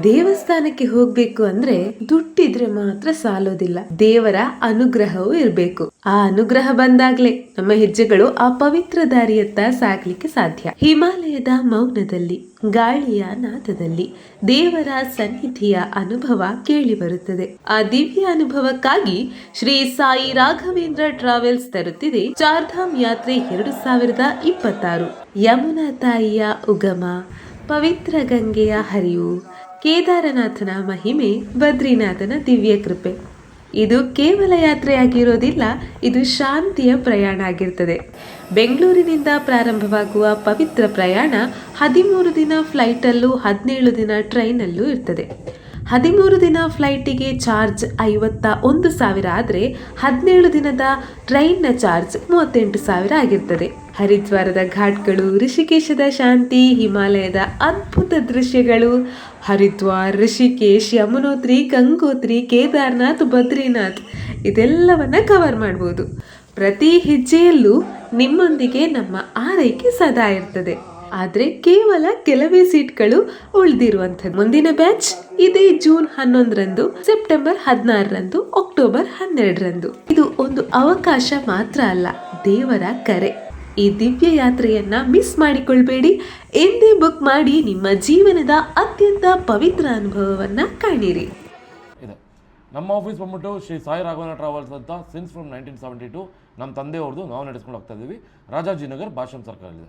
ದೇವಸ್ಥಾನಕ್ಕೆ ಹೋಗ್ಬೇಕು ಅಂದ್ರೆ ದುಡ್ಡಿದ್ರೆ ಮಾತ್ರ ಸಾಲೋದಿಲ್ಲ, ದೇವರ ಅನುಗ್ರಹವೂ ಇರ್ಬೇಕು. ಆ ಅನುಗ್ರಹ ಬಂದಾಗ್ಲೇ ನಮ್ಮ ಹೆಜ್ಜೆಗಳು ಆ ಪವಿತ್ರ ದಾರಿಯತ್ತ ಸಾಗ್ಲಿಕ್ಕೆ ಸಾಧ್ಯ. ಹಿಮಾಲಯದ ಮೌನದಲ್ಲಿ, ಗಾಳಿಯ ನಾದದಲ್ಲಿ ದೇವರ ಸನ್ನಿಧಿಯ ಅನುಭವ ಕೇಳಿ ಬರುತ್ತದೆ. ಆ ದಿವ್ಯ ಅನುಭವಕ್ಕಾಗಿ ಶ್ರೀ ಸಾಯಿ ರಾಘವೇಂದ್ರ ಟ್ರಾವೆಲ್ಸ್ ತರುತ್ತಿದೆ ಚಾರ್ಧಾಮ್ ಯಾತ್ರೆ 2026. ಯಮುನಾ ತಾಯಿಯ ಉಗಮ, ಪವಿತ್ರ ಗಂಗೆಯ ಹರಿವು, ಕೇದಾರನಾಥನ ಮಹಿಮೆ, ಬದ್ರಿನಾಥನ ದಿವ್ಯ ಕೃಪೆ. ಇದು ಕೇವಲ ಯಾತ್ರೆಯಾಗಿರೋದಿಲ್ಲ, ಇದು ಶಾಂತಿಯ ಪ್ರಯಾಣ ಆಗಿರ್ತದೆ. ಬೆಂಗಳೂರಿನಿಂದ ಪ್ರಾರಂಭವಾಗುವ ಪವಿತ್ರ ಪ್ರಯಾಣ 13 ದಿನ ಫ್ಲೈಟಲ್ಲೂ 17 ದಿನ ಟ್ರೈನಲ್ಲೂ ಇರ್ತದೆ. 13 ದಿನ ಫ್ಲೈಟಿಗೆ ಚಾರ್ಜ್ 51,000 ಆದರೆ 17 ದಿನದ ಟ್ರೈನ್ನ ಚಾರ್ಜ್ 38,000 ಆಗಿರ್ತದೆ. ಹರಿದ್ವಾರದ ಘಾಟ್ಗಳು, ಋಷಿಕೇಶದ ಶಾಂತಿ, ಹಿಮಾಲಯದ ಅದ್ಭುತ ದೃಶ್ಯಗಳು, ಹರಿದ್ವಾರ್, ಋಷಿಕೇಶ್, ಯಮುನೋತ್ರಿ, ಗಂಗೋತ್ರಿ, ಕೇದಾರ್ನಾಥ್, ಬದ್ರಿನಾಥ್ ಇದೆಲ್ಲವನ್ನ ಕವರ್ ಮಾಡ್ಬೋದು. ಪ್ರತಿ ಹೆಜ್ಜೆಯಲ್ಲೂ ನಿಮ್ಮೊಂದಿಗೆ ನಮ್ಮ ಆರೈಕೆ ಸದಾ ಇರ್ತದೆ. ಆದ್ರೆ ಕೇವಲ ಕೆಲವೇ ಸೀಟ್ಗಳು ಉಳಿದಿರುವಂಥದ್ದು. ಮುಂದಿನ ಬ್ಯಾಚ್ ಇದೇ ಜೂನ್ 11ರಂದು, ಸೆಪ್ಟೆಂಬರ್ 16ರಂದು, ಅಕ್ಟೋಬರ್ 12ರಂದು. ಇದು ಒಂದು ಅವಕಾಶ ಮಾತ್ರ ಅಲ್ಲ, ದೇವರ ಕರೆ. ಈ ದಿವ್ಯ ಯಾತ್ರೆಯನ್ನ ಮಿಸ್ ಮಾಡಿಕೊಳ್ಬೇಡಿ. ಎಂದೇ ಬುಕ್ ಮಾಡಿ ನಿಮ್ಮ ಜೀವನದ ಅತ್ಯಂತ ಪವಿತ್ರ ಅನುಭವವನ್ನ ಕಾಣಿರಿ. ನಮ್ಮ ಆಫೀಸ್ ಬಂದ್ಬಿಟ್ಟು ಶ್ರೀ ಸಾಯಿ ರಾಘವೇಂದ್ರ ಟ್ರಾವೆಲ್ಸ್ ಅಂತ ಸಿನ್ಸ್ ಫ್ರಮ್ 1972 ನಮ್ಮ ತಂದೆಯವ್ರದ್ದು ನಾವು ನಡೆಸ್ಕೊಂಡು ಹೋಗ್ತಾ ಇದ್ದೀವಿ. ರಾಜಾಜಿನಗರ್ ಭಾಷಂ ಸರ್ಕಲ್ ಇದೆ.